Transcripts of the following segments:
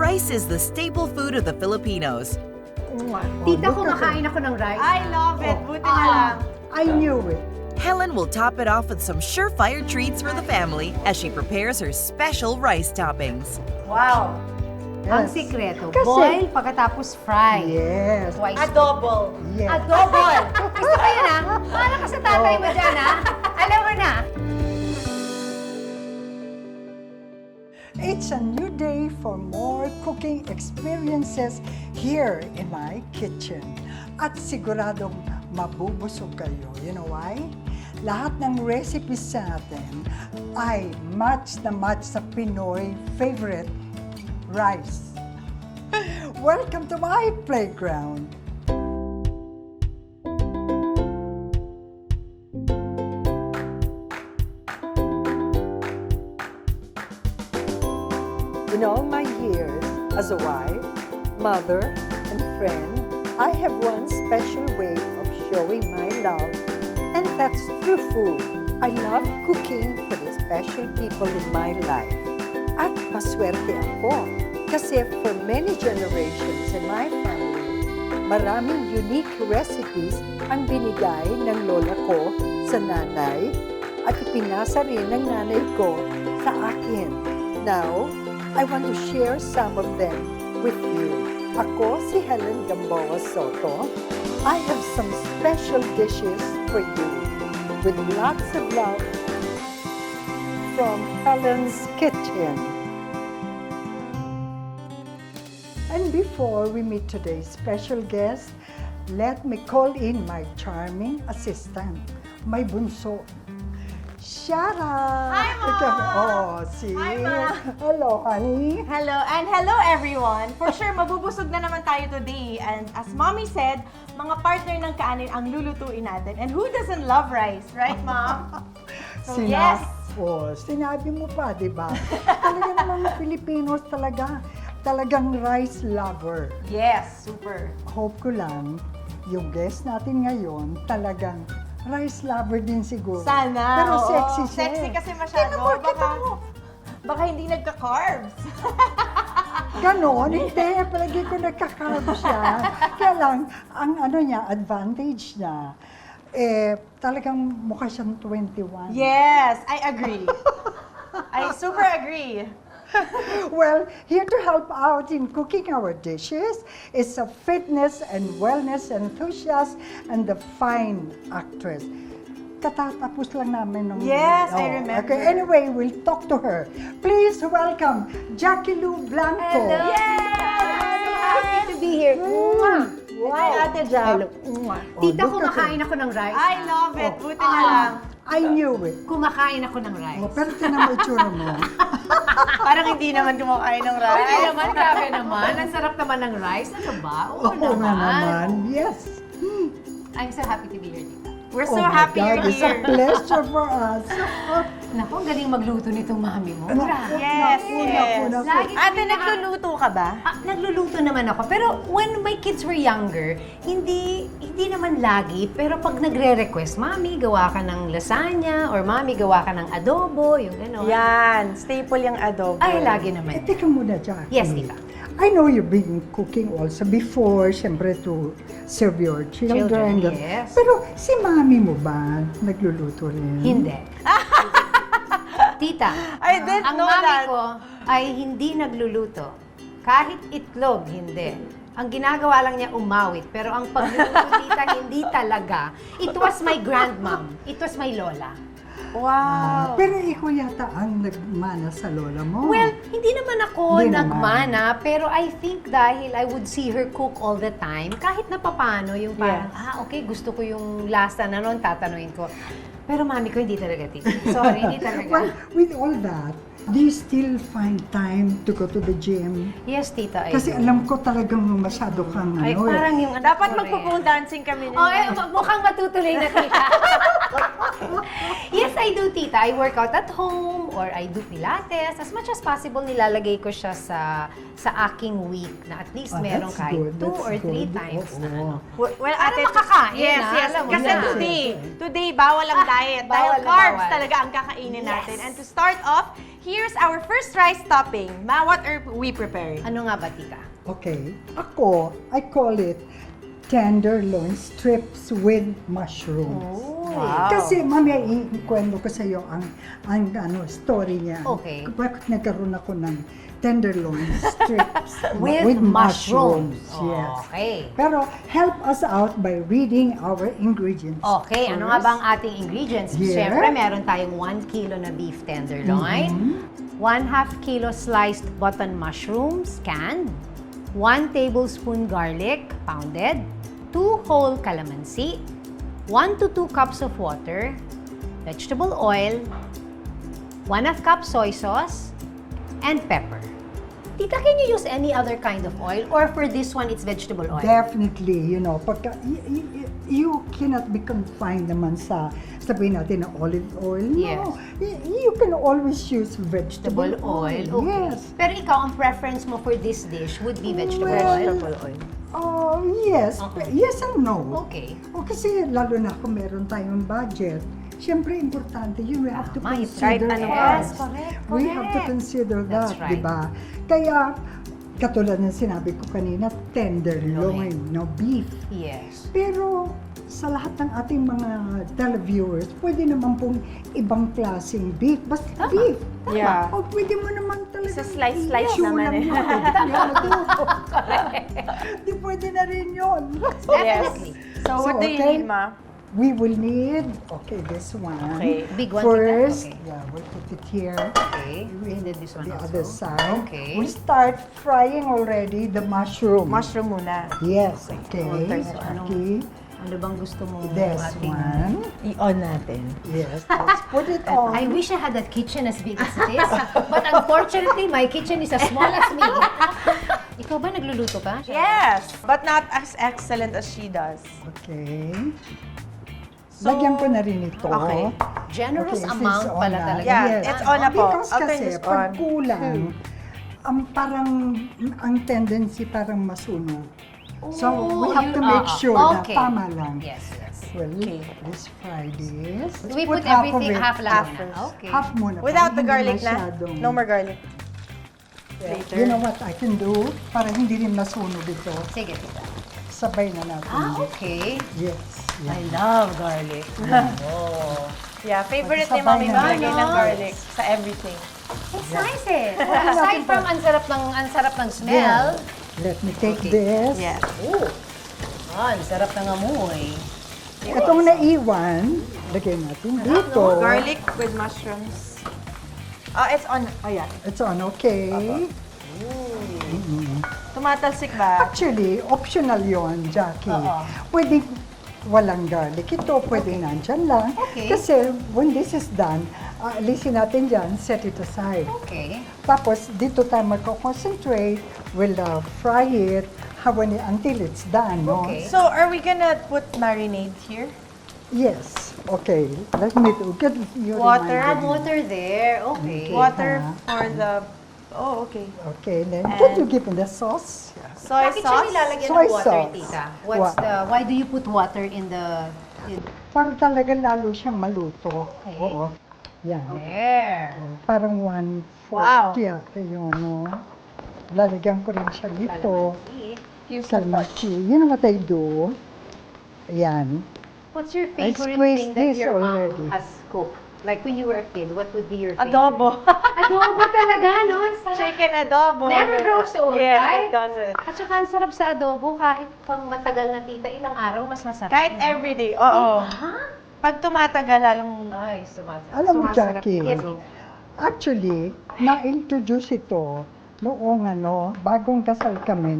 Rice is the staple food of the Filipinos. Tita, kumakain ako ng rice. I love it. Buti na lang. I knew it. Helen will top it off with some surefire treats for the family as she prepares her special rice toppings. Wow. Ang Yes. sikreto, Kasi- boil pagkatapos fry. Yes. Twice. Adobo. Yes. Adobo! Gusto ko yun, ha? Paano ka sa tatay mo dyan, ha? Alam mo na. It's a new day for more cooking experiences here in my kitchen. At siguradong mabubusog kayo. You know why? Lahat ng recipes natin ay match na match sa Pinoy favorite, rice. Welcome to my playground. In all my years as a wife, mother, and friend, I have one special way of showing my love, and that's through food. I love cooking for the special people in my life. At maswerte ako kasi for many generations in my family, maraming unique recipes ang binigay ng lola ko sa nanay at ipinasa rin ng nanay ko sa akin. Now, I want to share some of them with you. Ako si Helen Gamboa Soto. I have some special dishes for you with lots of love from Helen's Kitchen. And before we meet today's special guest, let me call in my charming assistant, my bunso, Shara. Hi, Mom! Oh, see? Hi, Ma! Hello, honey. Hello, and hello everyone. For sure, mabubusog na naman tayo today. And as Mommy said, mga partner ng kaanin ang lulutuin natin. And who doesn't love rice, right, Mom? So, yes. Oh, sinabi mo pa, di ba? Talaga namang Filipinos talagang rice lover. Yes, super. Hope ko lang, yung guest natin ngayon, talagang rice lover din siguro. Sana. Pero oo. sexy siya. Sexy kasi masyado. Tingnan mo, kita mo. Baka hindi nagka-carbs. Ganon, hindi. Palagi ko nagkakarbo siya. Kaya lang, ang ano niya, advantage niya, talagang mukha siyang 21. Yes, I agree. I super agree. Well, here to help out in cooking our dishes is a fitness and wellness enthusiast and the fine actress. Katatapos lang namin ng... Yes, I remember. Okay, anyway, we'll talk to her. Please welcome Jackie Lou Blanco. Hello. Yes! Happy to be here. Mwah! Hi, Ate Jack. Hello. Mwah. Tita, look at kumakain ako ng rice. I love it. Buti na lang. I knew it. Kumakain ako ng rice. Oh, pero tinan mo itsura mo. Parang hindi naman kumakain ng rice. Hindi naman, grabe naman. Ang sarap naman ng rice. Ano ba? Oo Oo nga naman. Yes. I'm so happy to be here, Tita. We're so Oh my happy God, you're it's a here. pleasure for us. Naku, ang galing magluto nitong mami mo. Yes, Naku, yes. naku. Lagi Ate, kami nagluluto ka ba? Nagluluto naman ako. Pero when my kids were younger, hindi naman lagi. Pero pag nagre-request, Mami, gawa ka ng lasagna or Mami, gawa ka ng adobo, yung gano'n. Yan, staple yung adobo. Ay, lagi naman. Teka muna, Jackie. Yes, Tita. I know you've been cooking also before, siyempre to serve your children. yes. Pero si mami mo ba nagluluto rin? Hindi. Tita, I didn't ang know mami that. ko ay hindi nagluluto. Kahit itlog, hindi. Ang ginagawa lang niya umawit. Pero ang pagluluto, tita, hindi talaga. It was my grandmom. It was my lola. Wow. Pero ikaw yata ang nagmana sa lola mo. Well, hindi naman ako Hindi naman. nagmana, pero I think dahil I would see her cook all the time, kahit na papano, yung parang, Yes. okay, gusto ko yung lasa na noon, tatanungin ko. Pero mami ko, hindi talaga, tita. Sorry, hindi talaga. Well, with all that, do you still find time to go to the gym? Yes, tita, I Kasi do. alam ko talagang masyado kang Ay, ano parang yung anak Dapat ko rin. magpo-phone dancing kami Oh, mukhang matutuloy na, tita. Yes, I do, tita. I work out at home or I do Pilates. As much as possible, nilalagay ko siya sa aking week na at least meron that's kahit good, 2 that's or 3 good. times na Oo. ano. Well, Para ate, makakain, yes, ah, yes. alam mo Kasi na. today bawal ang diet. bawal Dahil na carbs bawal. talaga ang kakainin Yes. natin. And to start off, Here's our first rice topping. Ma, what are we preparing? Ano nga ba, tita? Okay. Ako, I call it tenderloin strips with mushrooms. Wow. Kasi mamaya ikwento ko sa iyo ang story niya. Okay. Bakit nagkaroon ako ng tenderloin strips With mushrooms. Yes. Okay. Pero help us out by reading our ingredients. Okay, ano nga ba ang ating ingredients? Yeah. Siyempre, meron tayong 1 kilo na beef tenderloin, 1/2 kilo sliced button mushrooms, canned, 1 tablespoon garlic, pounded, 2 whole calamansi, 1 to 2 cups of water, vegetable oil, 1/2 cup soy sauce, and pepper. Tita, can you use any other kind of oil? Or for this one, it's vegetable oil? Definitely, pagka, you cannot be confined naman sa, sabihin natin na olive oil. Yes. No, you can always use vegetable oil. Okay. Yes. Pero ikaw, ang preference mo for this dish would be vegetable Well, oil? Yes. Okay. Yes and no. Okay. O kasi lalo na kung meron tayong budget, siyempre importante yun. We have to Tama, it's consider right, ano, that. yes, correct, We have to consider That's that, right. di ba? Kaya, katulad ng sinabi ko kanina, tenderloin, no beef. Yes. Pero sa lahat ng ating mga televiewers, pwede naman pong ibang klaseng beef. Basta Tama. beef. Yeah. O pwede mo naman talaga. Isa slice naman eh. Di pwede na rin yun. Definitely. So, what do you okay, need, Ma? We will need, this one. Okay. Big one, First, tita? Okay. yeah, we'll put it here. Okay. We And then this one the also. other side. Okay. We'll start frying already the mushroom. Mushroom muna. Yes, okay. So, Okay. Ano bang gusto mo? This one. I-on natin. Yes, let's put it on. I wish I had that kitchen as big as it is. But unfortunately, my kitchen is as small as me. Ikaw ba nagluluto ka? Yes, but not as excellent as she does. Okay. So- Lagyan ko na rin ito. Okay. Generous Okay, amount this is pala on na. talaga. Yeah, it's on na po. Because I'll turn kasi, this pag on. kulang, ang tendency parang masunog. So, we have to make sure na tama lang. Yes, yes. Well, Okay. let's fry this. We Let's put half of everything it. half lang. Half muna. first. Okay. Half muna. Without para the hindi garlic na? masyadong- No more garlic. Later. You know what I can do? Para hindi rin masunog ito. Sige, tita. Sabay na natin. Okay. Yes. I Yeah. love garlic. Yeah, favorite ni Sabay Mami na. maglagay ng Ano? garlic sa everything. It's nice eh. Aside from ang sarap ng smell. Let me take Okay. this. Yes. Oh. Ang sarap ng amoy. Itong naiwan, lagay natin dito. Garlic with mushrooms. It's on. Oh, yeah. It's on, okay. Tumatalsik ba? Actually, optional yon, Jackie. Oo. Pwede walang garlic ito, pwede nandyan lang. Okay. Kasi when this is done, alisin natin dyan, set it aside. Okay. Tapos, dito tayo magko-concentrate, we'll fry it until it's done, no? Okay. So, are we gonna put marinade here? Yes. Okay. Let me do. Good. You Water. reminded Add me. water there. Okay. Water for the... Oh, okay. Okay, then And- can you give me the sauce? Soy Bakit siya sauce? nilalagyan Soy ng water, sauce. tita? What? Why do you put water in the... Para talaga lalo siyang maluto. Okay. Oo. Yan. There. Parang 1/4 Wow. yata yun, no? Lalagyan ko rin siya dito. Here's Salmaki. You know what I do? Ayan. What's your I favorite squeezed thing that this your already. mom has cooked? Like when you were a kid, what would be your favorite? Adobo. Adobo talaga, no? Ang sarap. Chicken adobo. Never grows old, Yes, right? it doesn't. At saka ang sarap sa adobo, kahit pang matagal na tita, ilang araw, mas masarap. Kahit everyday, oo. Ha? Pag tumatagal, lalong... Ay, sumasarap. Alam mo, Sumasarap. Jackie, Yes. actually, na-introduce ito noong bagong kasal kami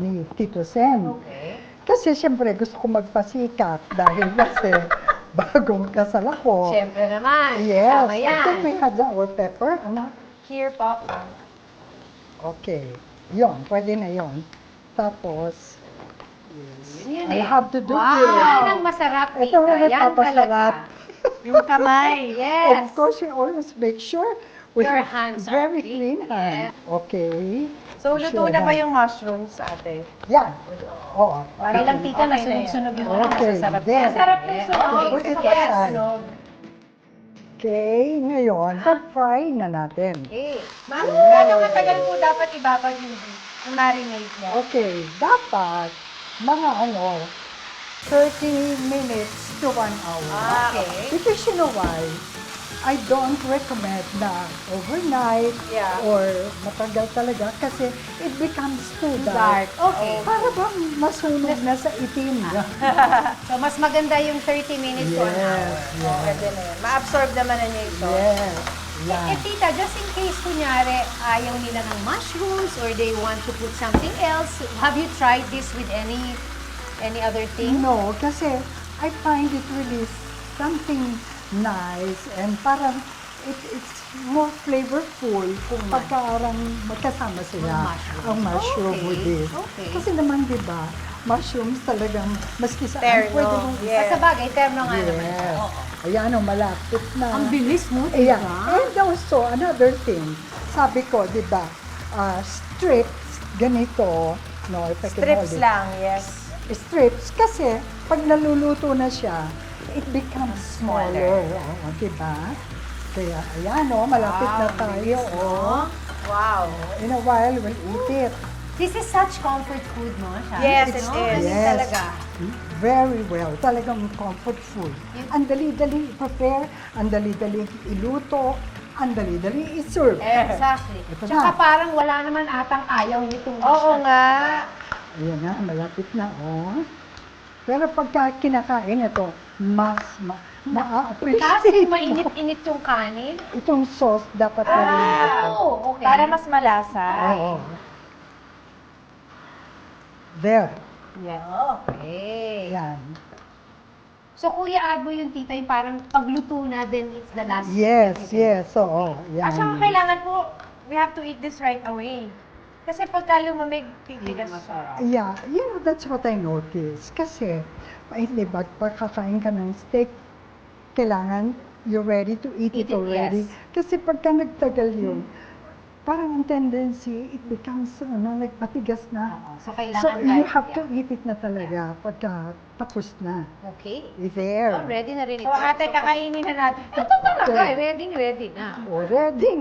ni Tito Sen. Okay. Kasi siyempre gusto ko magpasikat dahil kasi bagong kasal ako. Siyempre naman. Yes. Tama I yan. think we had our pepper, anak. Here, Pop. Okay. Yon, pwede na yon. Tapos, Yan I eh. have to do Yan this. ang masarap, Ito tita. ang Yan nagpapasarap. talaga. Yung kamay. Yes. Of course, you always make sure we Your have hands are very clean. clean hands. Okay. So, luto na ba yung mushrooms, ate? Yan. Oo. Para lang tita, nasunog-sunog yung Okay, masasarap. then. Masarap yung Okay, sunog. put it Yes. aside. Okay, ngayon, fry na natin. Okay. Gano'ng katagal po dapat ibabad yung marinade mo? Okay, dapat mga 30 minutes to 1 hour. Okay. Because you know why? I don't recommend na overnight Yeah. or matagal talaga kasi it becomes too Dark. dark. Okay. Para bang masunog na sa itim. So, mas maganda yung 30 minutes to an hour. yes, Pwede na yun. Ma-absorb naman na niya ito. yes. Eh, tita, just in case, kunyari, ayaw nila ng mushrooms or they want to put something else, have you tried this with any other thing? No, kasi I find it really something nice and parang it's more flavorful kung pagkarang magkasama sila ang mushroom Okay, with this. okay. Kasi naman, di ba, mushrooms talagang maski sa Terno, pwede mong yes. Sa bagay, terno nga naman. Yes. Oo. Ayan, malapit na. Ang bilis mo, Ayan. diba? And also, another thing, sabi ko, di ba, strips, ganito, no, if I can hold Strips it. lang, yes. Strips, kasi pag naluluto na siya, it becomes smaller. Oo, diba? Kaya, ayan, malapit na tayo. Oh. Wow. In a while, we'll eat it. This is such comfort food, no? Siya? Yes, it No? is. Ganun Yes. talaga. Very well. Talagang comfort food. Ang dali-dali i-prepare, ang dali-dali iluto, ang dali-dali i-serve. Exactly. Ito Tsaka na. parang wala naman atang ayaw nitong Oo nga. Ayan na, malapit na, oh. Pero pagka kinakain ito, mas Tapos ma-appreciate mo. mainit-init yung kanin. Itong sauce dapat narinig ito. Oh, okay. Para mas malasa. Oo. There. Yes. Okay. Yan. So, Kuya Adbo yung tita, yung parang pagluto na din, it's the last. Yes, yes. Oo. At saka Yan. kailangan po, we have to eat this right away. Kasi pagka lumamig, titigas. Yeah, that's what I noticed. Kasi, hindi ba, pagkakain ka ng steak, kailangan you're ready to eat Eat it it, already. yes. Kasi pagka nagtagal yun, parang ang tendency, it becomes, like matigas na. So, kailangan So, you kahit- have to eat it na talaga pagka tapos na. Okay. There. Oh, ready na rin ito. So, ate, kakainin na natin. Ito talaga, ready na. Oh, ready,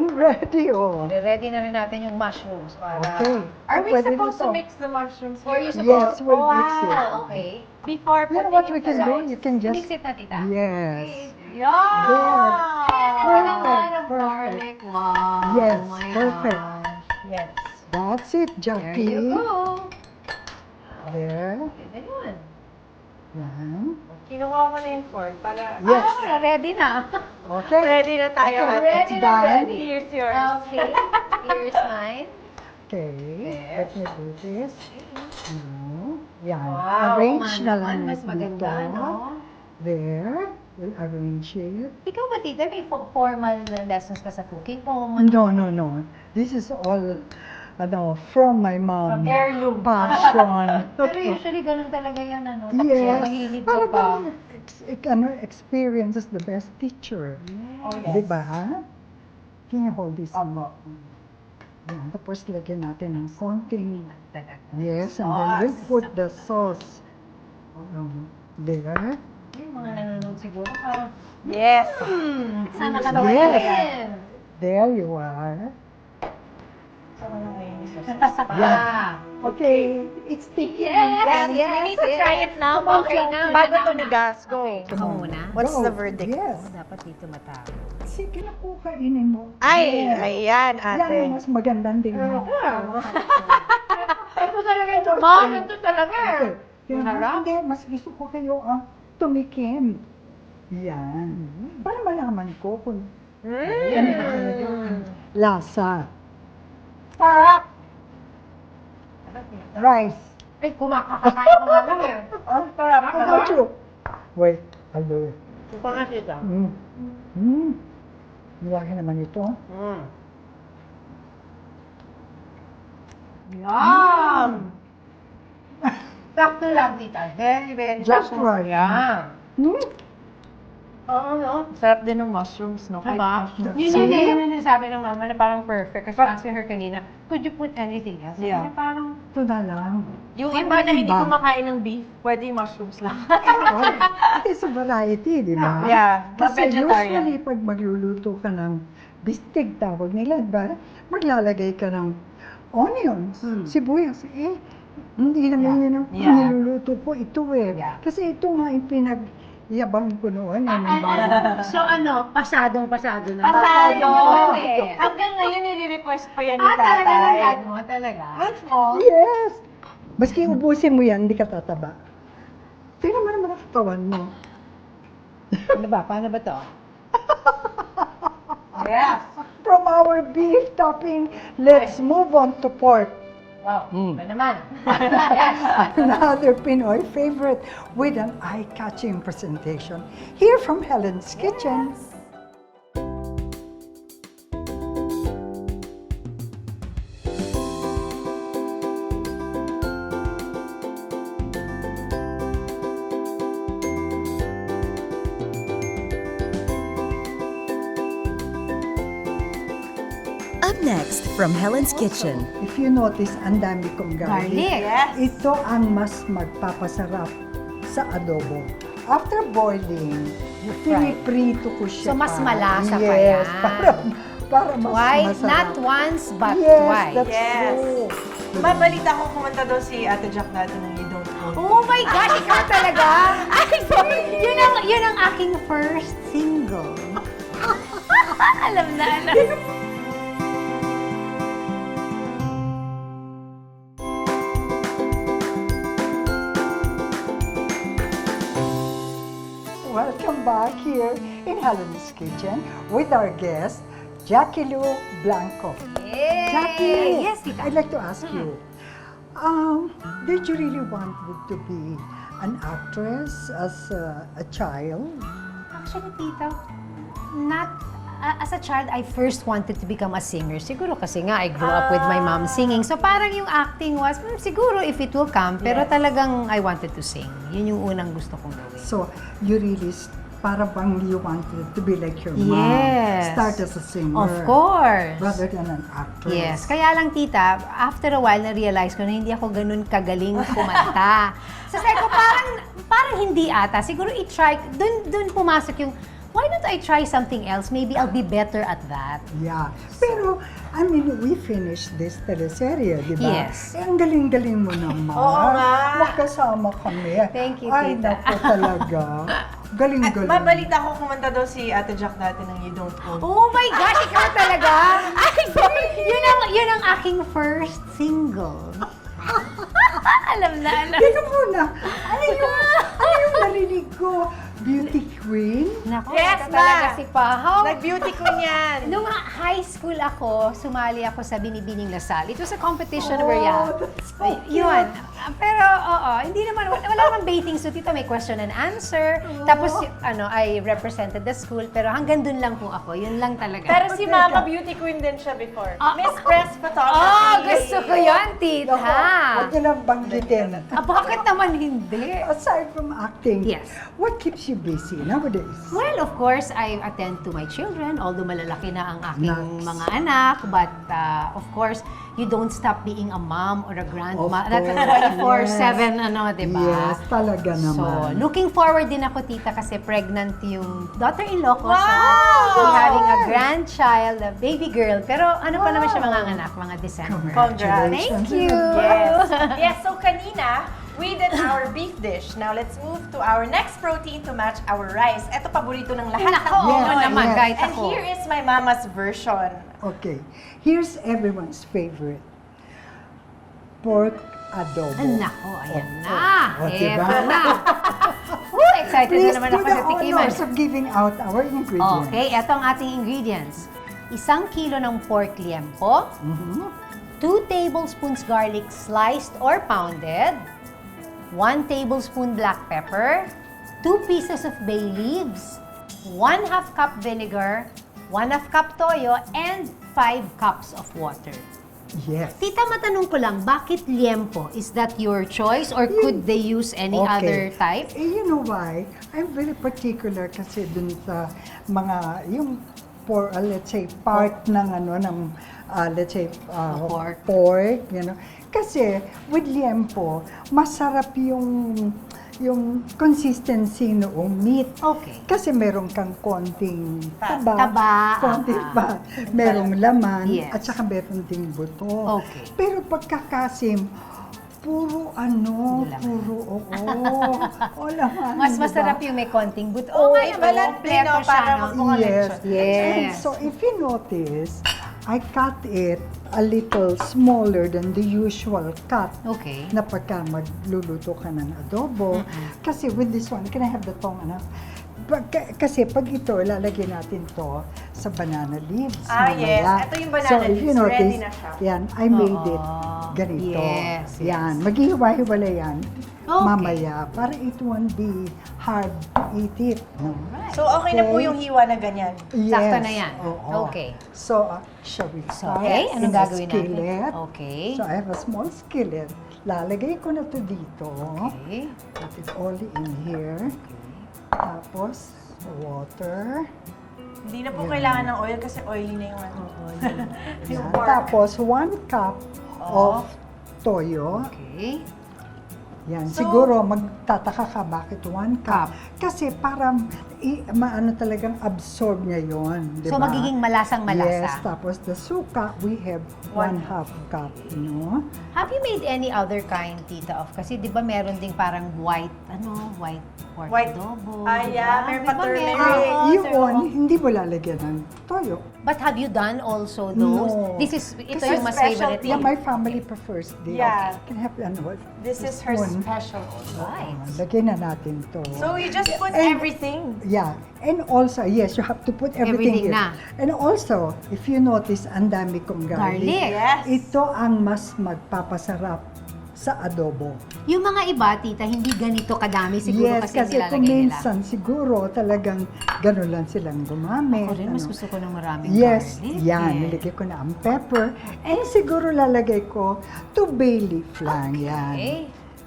oh. Ready na rin natin yung mushrooms para... Okay. Are we Pwede supposed to nito. mix the mushrooms? Or you Yes, supposed... we'll mix it. Ah, okay. Before You know putting what we in can the do? rice? You can just... Mix it na, tita. Yes. Yeah! Perfect. Garlic. Wow. Yes, Oh my perfect. gosh. Yes. That's it, There Jackie. you go. There. Pwede yun. Yan. Kinuha ko na yung fork para... Yes. Ah, ready na. Okay. Ready na tayo, Okay, ate. Ready na, done. ready. Here's yours. Okay. Here's mine. Okay. Let me do this. No. Yan. Wow. Arrange na lang Mas maganda, dito. no? There. We'll arrange it. Ikaw ba, tita, may formal na lessons ka sa cooking mo? No. This is all, from my mom. Heirloom. Passion. Pero usually ganun talaga yan, ano? Yes. Mahilig ka Para pa. bang experience is the best teacher. Oh, yes. Diba? Can you hold this? Yan. Tapos lagyan natin ng konting. Yes, and then we'll put the sauce. There. Yung mga nanonood siguro, parang Yes. sana ka Yes. There you are. Ah. Okay, it's sticky. Yes, We need to try it now. Okay, now. Bago tumigas, go. Ako muna. What's Go. the verdict? Yes. Dapat dito matapos. Sige na po, kainin mo. Ay, Yes. ayan, Yan ate. ang mas magandang tingnan. Ito talaga ito, mom. Ito talaga. Okay. Kaya Harap. hindi, mas gusto ko kayo tumikim. Yan. Para malaman ko kung ano ba talaga ang lasa. Sarap. Rice. Ay, kumakakain ko nga lang eh. How about you? Wait, I'll do it. Kumakakita. Malaki naman ito. Yum! Sakto lang, tita. Very, very Just sakto. right. Yeah. Hmm? Oo, no? Sarap din ng mushrooms, no? Diba? Yun yung sinasabi ng mama na parang perfect. Kasi asking her kanina, could you put anything else? Yeah. Kaya parang, Ito na lang. Yung Diba, iba na hindi iba? kumakain ng beef, pwede yung mushrooms lang. It's a variety, di ba? Yeah, Kasi vegetarian. usually, pag magluluto ka ng bistig, tawag nila, di ba? Maglalagay ka ng onions, sibuyas. Hindi naman yun ang niluluto ko. Ito Yeah. Kasi ito nga yung pinagyabang ko noon. Yung bago. so pasado na. Pasado! Okay. Hanggang ngayon, nire-request pa yan ni Talaga tatay. lang mo, talaga. Yes! Maski ubusin mo yan, hindi ka tataba. Tingnan mo naman ang katawan mo. Ano ba? Paano ba to? Yes! From our beef topping, let's move on to pork. Wow, ba naman? Yes. Another Pinoy favorite with an eye-catching presentation. Here from Helen's Kitchen. Up next from Helen's Kitchen. If you notice, ang dami kong garlic. Garlic. Yes! Ito ang mas magpapasarap sa adobo. After boiling, piniprito ko siya. So, mas pa. malasa pa Yes, yan. para mas Why? masarap. Not once, but Yes, twice. that's Yes. true. Mabalita ko kumanta daw si Ate Jack natin ng You Don't Know. Oh my gosh, ikaw talaga? Ay, sorry. Yun ang aking first single. alam na, alam. Welcome back here in Helen's Kitchen with our guest, Jackie Lou Blanco. Yay! Jackie, Yes, tita. I'd like to ask you, did you really want to be an actress as a child? Actually, tita, not as a child, I first wanted to become a singer. Siguro kasi nga, I grew up with my mom singing. So parang yung acting was, siguro if it will come, pero talagang I wanted to sing. Yun yung unang gusto kong gawin. So, you really, para bang you wanted to be like your mom? Yes. Start as a singer. Of course. Rather than an actress. Yes. Kaya lang, tita, after a while, na-realize ko na hindi ako ganun kagaling kumanta. So sabi ko, parang hindi ata. Siguro i-try, dun pumasok yung, why don't I try something else? Maybe I'll be better at that. Yeah. Pero, I mean, we finished this teleserye, di ba? Yes. Eh, ang galing-galing mo naman. Oo nga. Magkasama kami. Thank you, Ay, tita. naku talaga. Galing-galing. Mabalita ko kumanta daw si Ate Jack natin ng You Don't Know. Oh my gosh, ikaw talaga? Ay, sorry. Yun ang aking first single. alam na, alam. Teka muna. Ano yung narinig ko? Beauty Queen? Naku, Yes, ito talaga ma. si Pahaw. Nag-beauty queen yan. Nung high school ako, sumali ako sa Binibining Lasal. It was a competition where, yeah. that's so Yun. Pero, oo, hindi naman, wala naman bathing suit. Ito may question and answer. Tapos, I represented the school. Pero hanggang dun lang po ako. Yun lang talaga. Pero si Mama beauty queen din siya before. Miss Press oh, Photography. gusto ko yun, tita. Huwag niyo lang banggitin. Bakit naman hindi? Aside from acting, Yes. what keeps you busy nowadays? Well, of course, I attend to my children, although malalaki na ang aking Nice. mga anak. But, of course, you don't stop being a mom or a grandma. Of That's course. 24/7, di ba? Yes, talaga So, naman. looking forward din ako, tita, kasi pregnant yung daughter-in-law ko. Wow! So, we're having a grandchild, a baby girl. Pero ano pa naman siya mga anak, mga December. Congratulations. Thank you! Yes. Yes, so kanina, we did our beef dish. Now, let's move to our next protein to match our rice. Ito, paborito ng lahat Nako, ng oo Pinoy. naman, Yes. kahit And ako. here is my mama's version. Okay, here's everyone's favorite. Pork adobo. Nako, ayan na. Oh, diba? Eto na. Woo, excited Please na naman do ako the sa tikiman. honors of giving out our ingredients. Okay, eto ang ating ingredients. 1 kilo ng pork liempo, 2 tablespoons garlic sliced or pounded, 1 tablespoon black pepper, 2 pieces of bay leaves, 1/2 cup vinegar, 1/2 cup toyo, and 5 cups of water. Yes. Tita, matanong ko lang, bakit liempo? Is that your choice or could they use any other type? You know why? I'm very particular kasi dun sa mga, yung, let's say, part ng let's say, pork, you know. Kasi, with liempo, masarap yung consistency noong meat. Okay. Kasi meron kang konting taba, Taba, konting fat, merong laman, Yes. at saka meron ding buto. Okay. Pero pagkakasim, puro oo. O laman. Mas diba? masarap yung may konting buto. Oo nga naman, kompleto siya, no? Yes, Yes. So if you notice, I cut it a little smaller than the usual cut. Okay. Na pagka magluluto ka ng adobo. Kasi with this one, can I have the tong, anak? Kasi pag ito, ilalagay natin to sa banana leaves. Yes. mamaya. Ito yung banana so, if you leaves. notice, Ready na siya. Yan, I made it ganito. Yes, yes. Yan, maghihiwa-hiwala yan. Okay. Mamaya, para it won't be hard to eat it. No? So, okay na po yung hiwa na ganyan. Yes. Sakto na yan. Oo. Okay. So, shall we start? Okay, in anong a gagawin natin? skillet? Okay. So, I have a small skillet. Lalagay ko na to dito. Okay. Put it all in here. Tapos, water. Hindi na po kailangan ng oil kasi oily na yung ano. Yung Yan. pork. Tapos, 1 cup of toyo. Okay. Yan. So- Siguro, magtataka ka bakit 1 cup. Kasi parang, maano talagang absorb niya yon, di So, ba? magiging malasang-malasa. Yes. Tapos, the suka, we have 1/2 cup, no? Have you made any other kind, Tita, of? Kasi di ba meron ding parang white pork White- adobo. yeah, di may ba? pa-turmeric. Oo, Yun, hindi mo lalagyan ng toyo. But have you done also those? No. Ito Kasi yung mas specialty. favorite. Yeah, my family prefers this. Yeah. Can I have, what? This is her Spoon. specialty. Right. Lagyan na natin to. So, you just put And- everything. Yeah. And also, yes, you have to put everything, Everything in. na. And also, if you notice, ang dami kong garlic. Garlic. Yes. Ito ang mas magpapasarap sa adobo. Yung mga iba, Tita, hindi ganito kadami siguro Yes, kasi kasi nilalagay kung nila. minsan siguro talagang gano'n lang silang gumamit. Ako rin, mas ano. gusto ko ng maraming Yes, garlic. yan. eh. Nilagay ko na ang pepper. And siguro lalagay ko 2 bay leaf lang. Yan. Okay.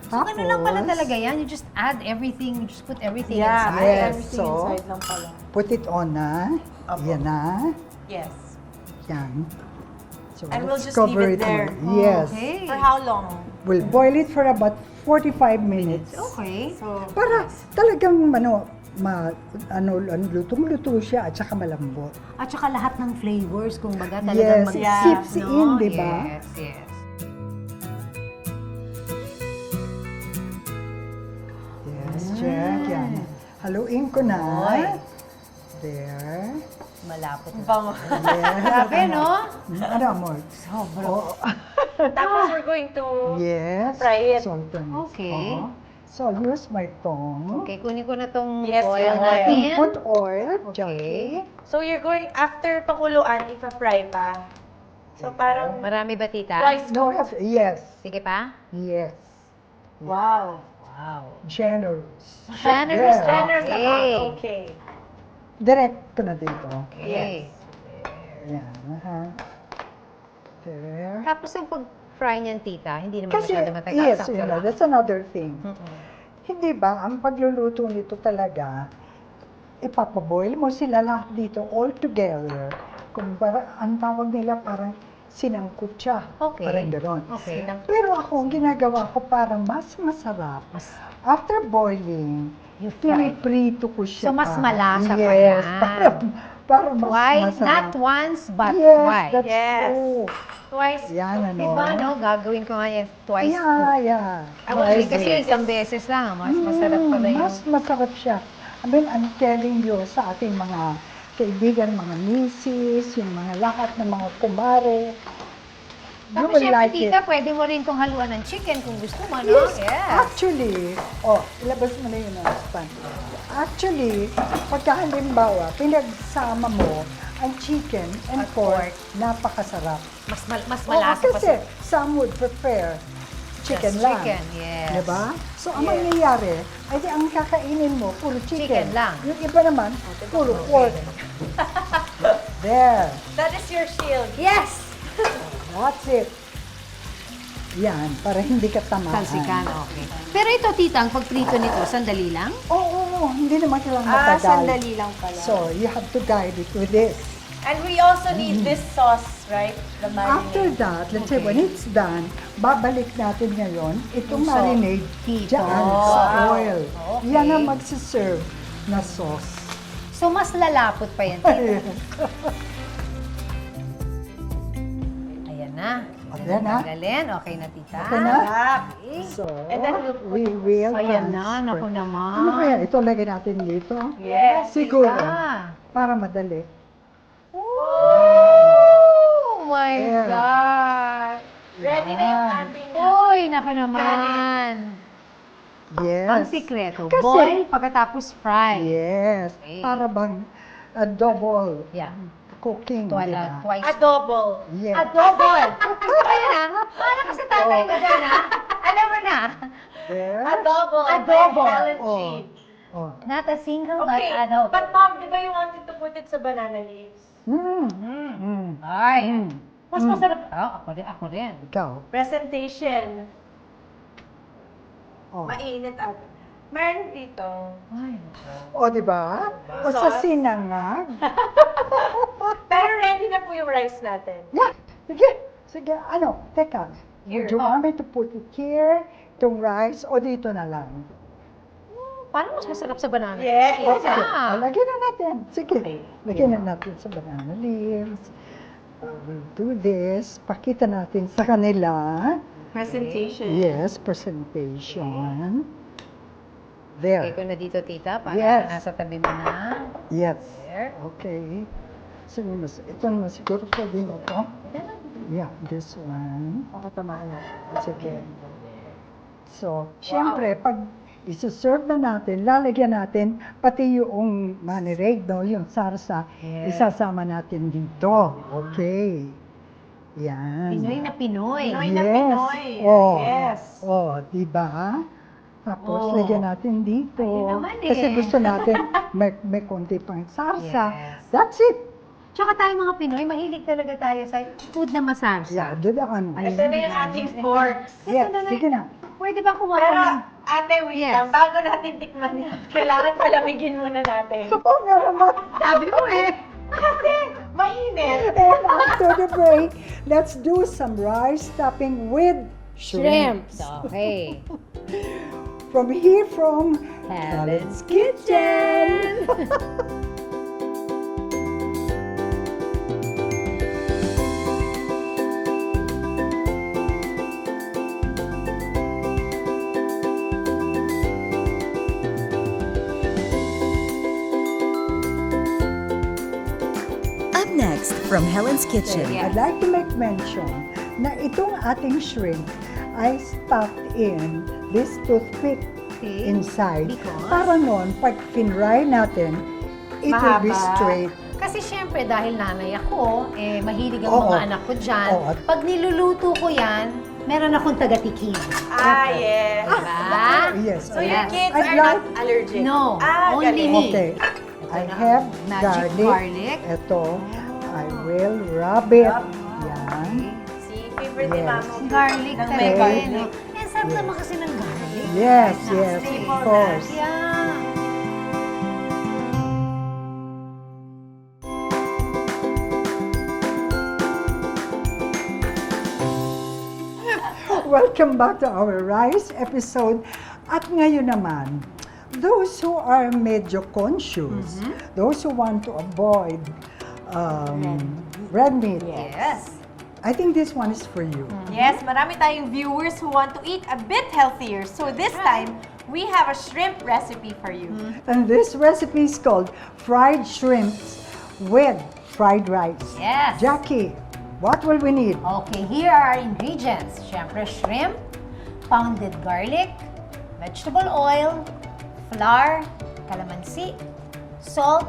So, ganun lang pala Tapos, talaga yan. You just add everything. You just put everything Yeah, inside. Yes, everything so- inside lang pala. Put it on na. Opo. Yan na. Yes. Yan. So, And we'll let's just cover leave it there. muna. Yes. Okay. For how long? We'll boil it for about 45 minutes. Okay. So, Para talagang lutong-luto siya at saka malambot. At saka lahat ng flavors, kung baga talagang Yes, mag-sip, sips in, di ba? Yes, yes. Yes, check. Yan. Haluin ko na. Oy. There. Malapot na. bango. Yes. Grabe, no? Ano, amor? Sobra. Oh, Tapos we're going to... yes. Fry it. Salted. Okay. So, I'll use my tongue. Okay, kunin ko na tong Yes, oil yung oil. natin. Put oil. Okay. So you're going, after pakuluan, ipa-fry pa. So parang Marami ba, Tita? twice No, cooked. yes. Sige pa? Yes. Wow. Wow. Generous. Generous. Yeah. Generous Okay. amount. Okay. Direct ko na dito. Okay. Yan. There. Tapos yung pag-fry niyan, Tita, hindi naman Kasi, masyado matagal. yes, Sakto you know, lang. that's another thing. Mm-mm. Hindi ba, ang pagluluto nito talaga, ipapaboil mo sila lahat dito all together. Kung ang tawag nila parang sinangkot siya. Okay. Parang gano'n. Okay. Pero ako, ang ginagawa ko para mas masarap. After boiling, You fry. piniprito ko siya. So, mas pa. malasa pa yes, yan. para mas Why? masarap. Not once, but yes, why? that's Yes. true. Twice. Yan, ano. Diba, no? Gagawin ko nga yan twice. Yeah. Actually, kasi isang beses lang. Mas masarap pala yung... Mas masarap siya. I mean, I'm telling you sa ating mga kaibigan, mga misis, yung mga lahat ng mga kumare, you Tapos will syempre, like Tita, it. pwede mo rin itong haluan ng chicken kung gusto mo, no? Yes, actually, ilabas mo na yun ang pan. Actually, pagka halimbawa, pinagsama mo ang chicken and At pork, napakasarap. Mas Oo, malasa pa kasi some would prefer chicken Just lang. chicken, yes. Diba? So, ang mangyayari, ay di ang kakainin mo, puro chicken. Chicken lang. Yung iba naman, puro pork. There. That is your shield. Yes! That's it. Yan, para hindi ka tamaan. Salsikan, okay. Pero ito, tita, ang pagprito nito, sandali lang? Oo, hindi naman kailangan matagal. Sandali lang pala. So, you have to guide it with this. And we also need this sauce, right? The After marinade. that, let's say when it's done, babalik natin ngayon itong Yung marinade dito. dyan sa Wow. oil. Okay. Yan ang magsiserve na sauce. So, mas lalapot pa yan, tita. Ayan na. Ayan na. Tanggalin. Okay na, tita. Okay na? Okay. So, And then we will Ayan na, naku transfer. naman. Ano kaya? Ito lagay natin dito. Yes. Siguro. Ah. Para madali. Oh my Ayan. God! Ready na yung ating Uy, naku naman. Yes. Ang sikreto, Kasi- boil pagkatapos fry. Yes. Okay. Para bang double Yeah. cooking. diba? Twice. adobo. Yes. Double! Ayan na. Para kasi tatay ko dyan, ha? Alam mo na. Yes. Adobo. Adobo. by Helen Oh. G. Oh. Not a single, Okay, but adobo. but mom, di ba you wanted to put it sa banana leaves? Ay. Mas masarap. Oh, ako rin. Ikaw. Presentation. Oh. Mainit at meron dito. Ay. O, di ba? O sa sinangag. Pero ready na po yung rice natin. Yeah. Sige. Sige. Ano? Teka. Here. Would you want me to put it here, itong rice, o dito na lang? Parang mas masarap sa banana. Yes. Okay. Ah. O, lagyan na natin. Sige. Lagyan na natin sa banana leaves. We'll do this. Pakita natin sa kanila. Presentation. Yes, presentation. Okay There. ko na dito, tita, para Yes. nasa tabi mo na. Yes. There. Okay. So, ito naman siguro pwede mo ito. Yeah, this one. Sige. So, syempre, pag isa-serve na natin, lalagyan natin pati yung marinade, no, yung sarsa, Yes. isasama natin dito. Okay. Yan. Pinoy na Pinoy. Pinoy na Yes. Pinoy. Oh. Yes. Oh, di ba? Tapos, Oh. lagyan natin dito. Ayun naman eh. Kasi gusto natin may konti pang sarsa. Yes. That's it. Tsaka tayo mga Pinoy, mahilig talaga tayo sa food na masarsa. Yeah, doon ako. Ito na yung ating forks. Yes, Ito na. sige na. Pwede ba kumain? Pero, ate, wait Yes. lang. Bago natin tikman yan, kailangan palamigin muna natin. Oo nga naman. Sabi ko eh. Kasi, mainit. And after the break, let's do some rice topping with shrimps. Okay. From here from Helen's Kitchen. Up next, from Helen's Kitchen. Yeah. I'd like to make mention na itong ating shrimp ay stuffed in this toothpick Okay. inside. Because? Para noon, pag finry natin, it will be Mahaba. straight. Kasi syempre, dahil nanay ako, mahilig ang Oo. mga anak ko dyan. Oo. Pag niluluto ko yan, meron akong taga-tikim. Ah, yes. Diba? Yes. So your Yes. kids I'd are not like- allergic? No, Ah, only galing. me. Okay. Ito I na, have magic garlic. Ito, I will rub it. Yan. See, favorite ni Yes. Mama. Garlic Ng talaga. may garlic. No? Sarap naman kasi ng garlic. Yes, Na yes, staple of course. na. Yeah. Welcome back to our rice episode. At ngayon naman, those who are medyo conscious, those who want to avoid red meat, Yes. I think this one is for you. Yes, marami tayong viewers who want to eat a bit healthier. So this time, we have a shrimp recipe for you. And this recipe is called fried shrimps with fried rice. Yes. Jackie, what will we need? Okay, here are our ingredients. Siyempre, shrimp, pounded garlic, vegetable oil, flour, calamansi, salt,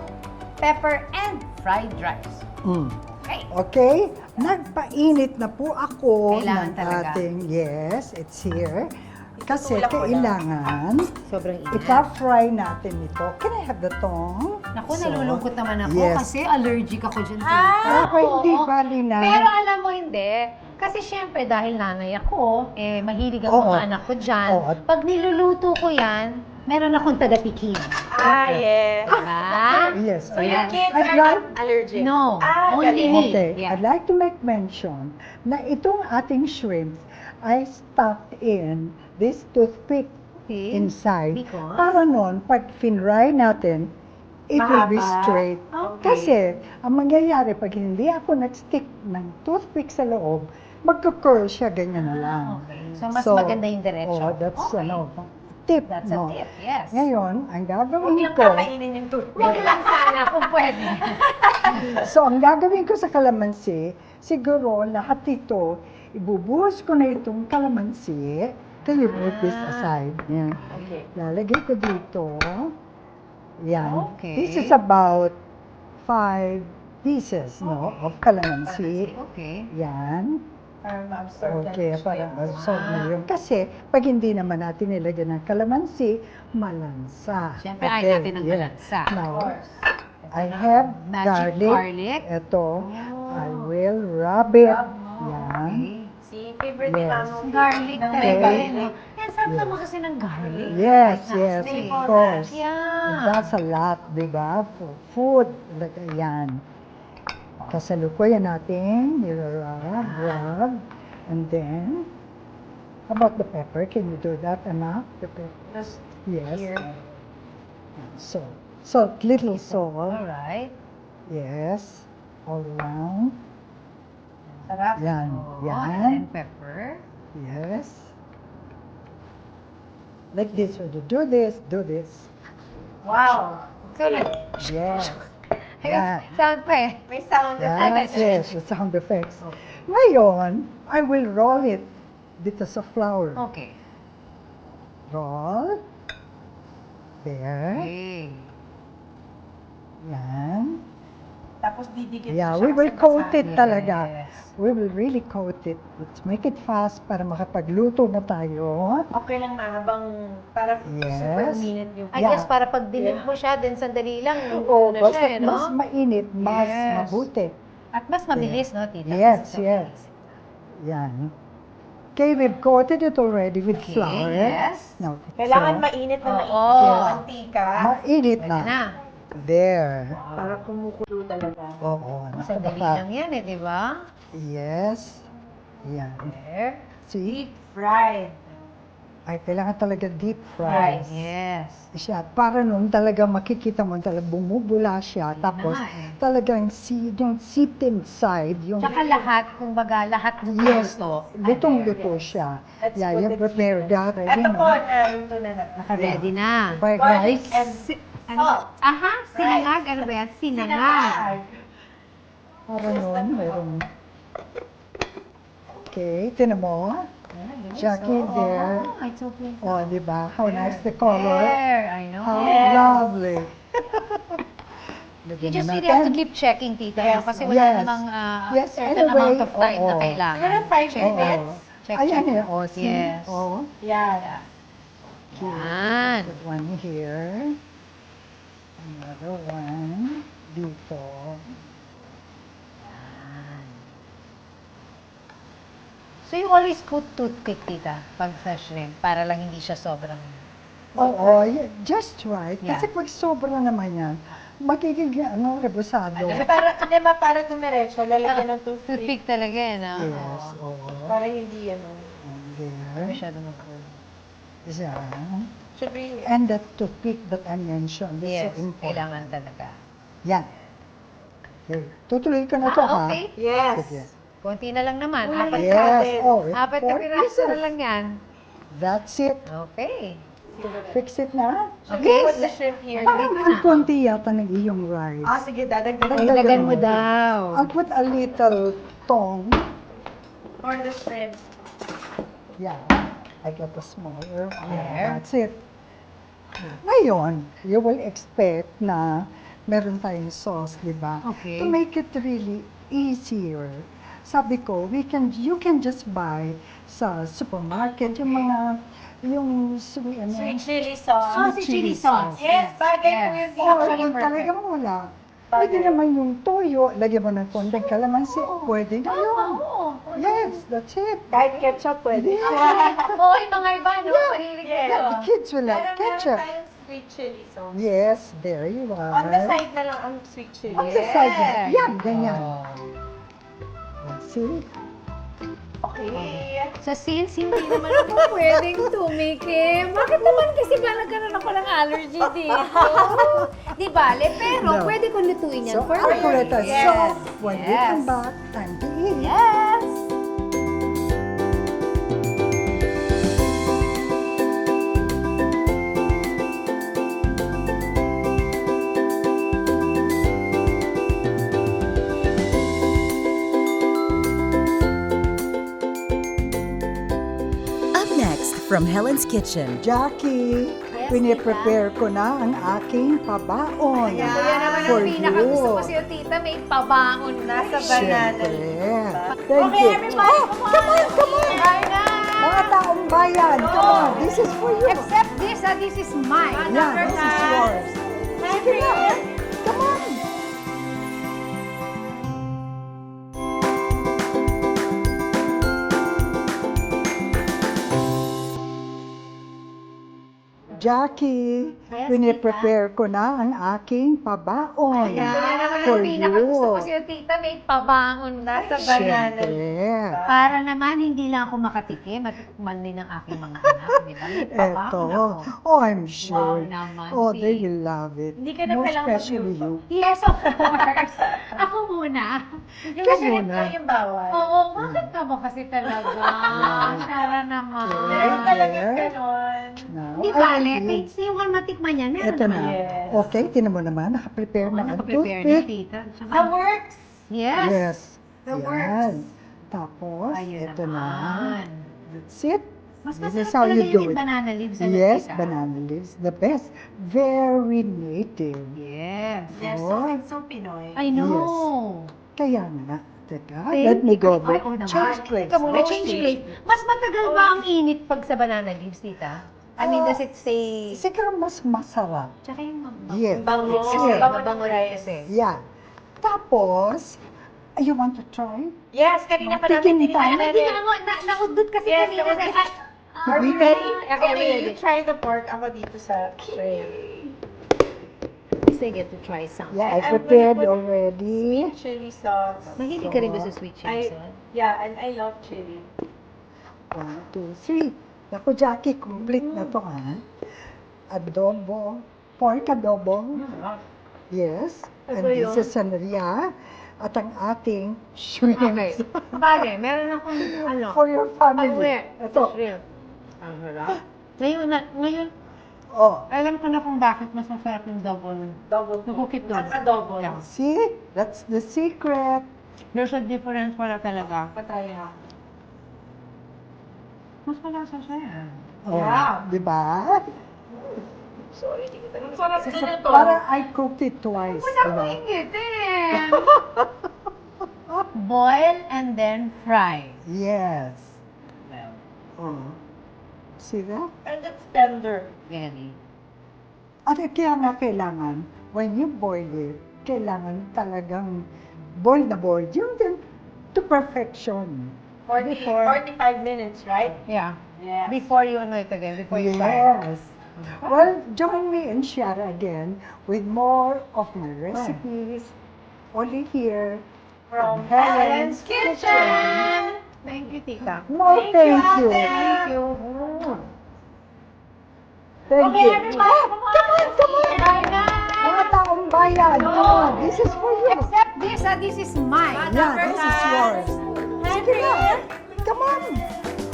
pepper, and fried rice. Mm. Okay. Okay, nagpainit na po ako Kailangan ng talaga. ating, yes, it's here. Kasi Itutulak ko lang. kailangan Sobrang init. ipa-fry natin ito. Can I have the tong? Naku, So, nalulungkot naman ako yes. kasi allergic ako dyan. Ah, Okay, hindi Oo. bali na. Pero alam mo hindi, Kasi syempre, dahil nanay ako, mahilig ang Oo. mga anak ko dyan. Oo. Pag niluluto ko yan, meron akong taga-tikim. Yes. Diba? Yes. So your kids I'd are like, not allergic? No, Ah, only galing. me. okay, Yeah. I'd like to make mention na itong ating shrimp, I stuck in this toothpick Okay. inside. Because? Para nun, pag finry natin, it will be Mahaba. straight. Okay. Kasi, ang mangyayari, pag hindi ako nag-stick ng toothpick sa loob, magka-curl siya, ganyan na lang. Okay. So, mas maganda yung diretso. Oh, that's Okay. tip. That's no? a tip, yes. Ngayon, ang Huwag gagawin lang ko, kakainin yung toothpick. Huwag lang sana kung pwede. so ang gagawin ko sa kalamansi, siguro lahat ito, ibubuhos ko na itong kalamansi, then you put this aside. Yan. Okay. Lalagay ko dito. Yan. Okay. This is about 5 pieces, no, of kalamansi. Okay. Yan. Para ma-absorb Okay, para absorb na yun. Kasi, pag hindi naman natin nilagyan ng kalamansi, malansa. Siyempre, ayaw natin ng malansa. Now, I have Magic garlic. Ito, I will rub it. Yan. Okay. Si favorite ni Yes. Mamo. Garlic Ng talaga. garlic. No? Yan, sarap naman kasi ng garlic. Yes, Like yes, nasi. of course. Yeah. That's a lot, di ba? For food. Like, yan. Kasalukuyan natin, rub, and then, how about the pepper? Can you do that enough? The pepper? Just Yes. here. Salt, little salt. Alright. Yes. All around. Sarap. Yan, Oh, yan. and pepper. Yes. Like this, when you do this, do this. Wow. Good. Yes. Yan. Sound pa eh. May sound Yes, effect. yes, the sound effects. Ngayon, I will roll it dito sa flour. Okay. Roll. There. Okay. Yan. Tapos didikit Yeah, mo siya we will kasi coat basa. it talaga. Yes. We will really coat it. Let's make it fast para makapagluto na tayo. Okay lang na habang para Yes. super minute yung I Yeah. guess para pag dinig mo siya, then sandali lang, Oo, na basta siya, eh, no? mas mainit, mas Yes. mabuti. At mas mabilis, no, tita? Yes, yes. Yan. Okay, we've coated it already with Okay, flour. yes. Now, Kailangan so, mainit na mainit Oo. yung mantika mainit Pwede na. na. There. para kumukulo talaga. Oo. Sandali nakabaka. lang yan, eh, di ba? Yes. Yan. There. See? Fried. Ay, kailangan talaga deep fry. Yes. Siya. Para nun talaga makikita mo talaga bumubula siya. Tapos na eh. talagang yung seeped inside. Yung Tsaka lahat, kumbaga, lahat ng Yes, gusto. lutong-luto siya. Let's Yeah, put you it prepare that. Ito You po, know. luto na natin. Naka-ready na. Fried Garlic rice. and Ano? Aha, sinangag. Ano ba yan? Sinangag. Para nun, meron. Okay, tinan mo. Jackie, there. Oh, it's okay. Oh, di ba? How nice the color. There, I know. How Yes. lovely. You Lagyan just na really have to natin. keep checking, tita. Yes. Kasi wala Yes. namang Yes, certain anyway, amount of time na oo. kailangan. Siguro 5 Check. minutes. Check, Ayan check. eh. Oh, see? Yes. Oh, Yan. Yan. put one here. Another one. Dito. So you always put toothpick, tita, pag sa shrimp, para lang hindi siya sobrang... Oo, just right. Yeah. Kasi pag sobra naman yan, magiging rebusado. Para tumiretso, lalagyan ng toothpick. Toothpick talaga eh, no? Yes, oo. Para hindi There. Masyado mag-cool. Yan. Should we... And that toothpick that I mentioned is Yes, so important. kailangan talaga. Yan. Okay. Tutuloy ko na to, ha? Okay. Yes. Sige. Konti na lang naman. Uy, Apat, Yes. Oh, apat na 4 piraso pieces. na lang yan. That's it. Okay. Fix it na. Okay. Put the shrimp here. Parang ang konti yata ng iyong rice. Ah, sige, dadagdagan Dagdagan mo daw. I'll put a little tong. for the shrimp. Yeah. I got a smaller. Yeah, that's it. Ngayon, you will expect na meron tayong sauce, di ba? Okay. To make it really easier, sabi ko, you can just buy sa supermarket yung sweet, Sweet chili sauce. Sweet chili sauce. Yes, bagay po yun dito. Or kung talagang wala, Pwede naman yung toyo, lagyan mo ng konting kalamansi, pwede na yun. Yes, that's it. Kahit ketchup pwede. Oo, yung mga iba, no? Mahilig Yes. ito. The kids will like ketchup. Sweet chili sauce. Yes, there you are. On the side na lang ang sweet chili. On the side. Yan, ganyan. See? Okay. Sa sales, hindi naman ako pwedeng tumikim. Bakit naman kasi ba nagkaroon ako ng allergy dito? Di bale, pero No. pwede ko lutuin yan So, for our you. Coretta. Yes. So, when we Yes. come back, time to eat. Yes! Up next from Helen's Kitchen. Jackie, Yes, piniprepare ko na ang aking pabaon. Kaya naman for ang pinaka-gusto ko you. sa'yo, tita, may pabangon na sa banana. Siyempre. Thank Okay, you. everybody, Oh, come on, come on. Right na! Mga taong bayan, come on. This is for you. Except this, this is mine. Yeah, this is yours. Sige na. Come on. Jackie, Yes, piniprepare ko na ang aking pabaon Kaya naman for ang pinaka-gusto ko you. sa'yo, tita, may pabangon na sa banana. Siyempre. Para naman hindi lang ako makatikim, matitikman din ng aking mga anak, di ba? May Eto. pabangon ako. Oh, I'm sure. Wow naman, Oh, sis. they will love it. Hindi ka na Most kailangan especially you. Yes, of course. Ako muna. Yung Ikaw kasi- muna. Yung bawal. Oo, bakit ka ba kasi talaga? Sara naman. Meron talaga Yes. ganon. Now, Di I ba, will Ale? eat. Kasi yung matikman niya, meron Ito na. Yes. Okay, tinan mo naman. Nakaprepare na ang Naka-prepare na, toothpick. tita. The works. Yes. Yes. The Yan. Tapos, Ayun ito na. naman. That's it. Mas This masarap is how talaga you do yung it. banana leaves. ano, Yes, tita? banana leaves. The best. Very native. Yes. Yes, Oh. so Pinoy. I know. Kaya nga. Teka, See? let me go Ay, back. oo naman. Change place. Teka muna, Oh, change place. Mas matagal ba ang init pag sa banana leaves, tita? I mean, does it stay... Siguro mas masarap. Tsaka yung Yes. Bango. Yes. Mabango rin kasi. Yan. Tapos, you want to try? Yes, kanina pa Tikim namin tayo. Ay, hindi na ako, naudot kasi Yes, kanina. naudot. Are we ready? Okay, Okay, ready. you try the pork. Ako dito sa shrimp. At least I get to try some. Yeah, I I'm prepared gonna already. Chili sauce. Mahilig ka rin ba sa sweet chili sauce? Yeah, and I love chili. 1, 2, 3. Naku, Jackie, complete na to, ha? Adobo. Pork adobo. Yes. And Ano this yun? is sanaria. At ang ating shrimp. Okay. Bale, meron akong ano. For your family. Aware. Ito. Shrimp. Ang harap. Ngayon, Oh, alam ko na kung bakit mas masarap yung double. Double. Nagkukit doon. At adobo. Yeah. see? That's the secret. There's a difference pala talaga. Patay na. Mas malasa siya. Oh, Yeah. di ba? Ang sarap din ito. Parang I cooked it twice. Wala diba? ko ingitin. Boil and then fry. Yes. Oh. See that? And it's tender. Very. At kaya nga kailangan, when you boil it, kailangan talagang boil na boil. Yung din to perfection. 45 minutes, right? Yeah. Yeah. Before you ano it again, before you fry. Yes. Well, join me and share again with more of my recipes. Only here From Helen's Helen's Kitchen. Thank you, tita. No, thank you. Thank you. Thank Okay, you. everybody, come on. Come on. Bye na. Mga taong bayan, come on. This is for you. Except this is mine. Yeah, this is yours. Sige na. Come on.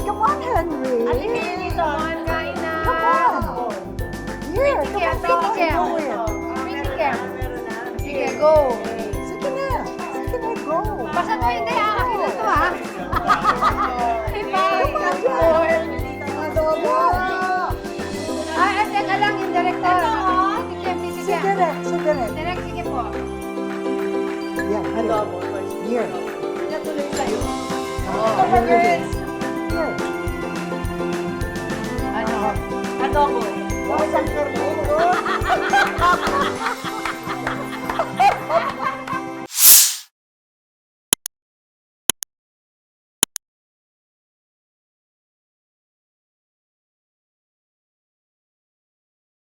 Come on, Henry. Alipin dito. Kain na. Come on. Here, come on. Pinikem. Go in. Pinikem. Sige, go. Sige na. Sige na, go. Basta to hindi, akin na to, ha? Diba? Adobo. Ay, teka lang, yung director. Pinikem. Si Direk, si Direk. Direct, sige po. Yeah, adobo. Here. Natuloy sa'yo. Oh, here it is. Here. Ano? Adobo. Wasak ka rin.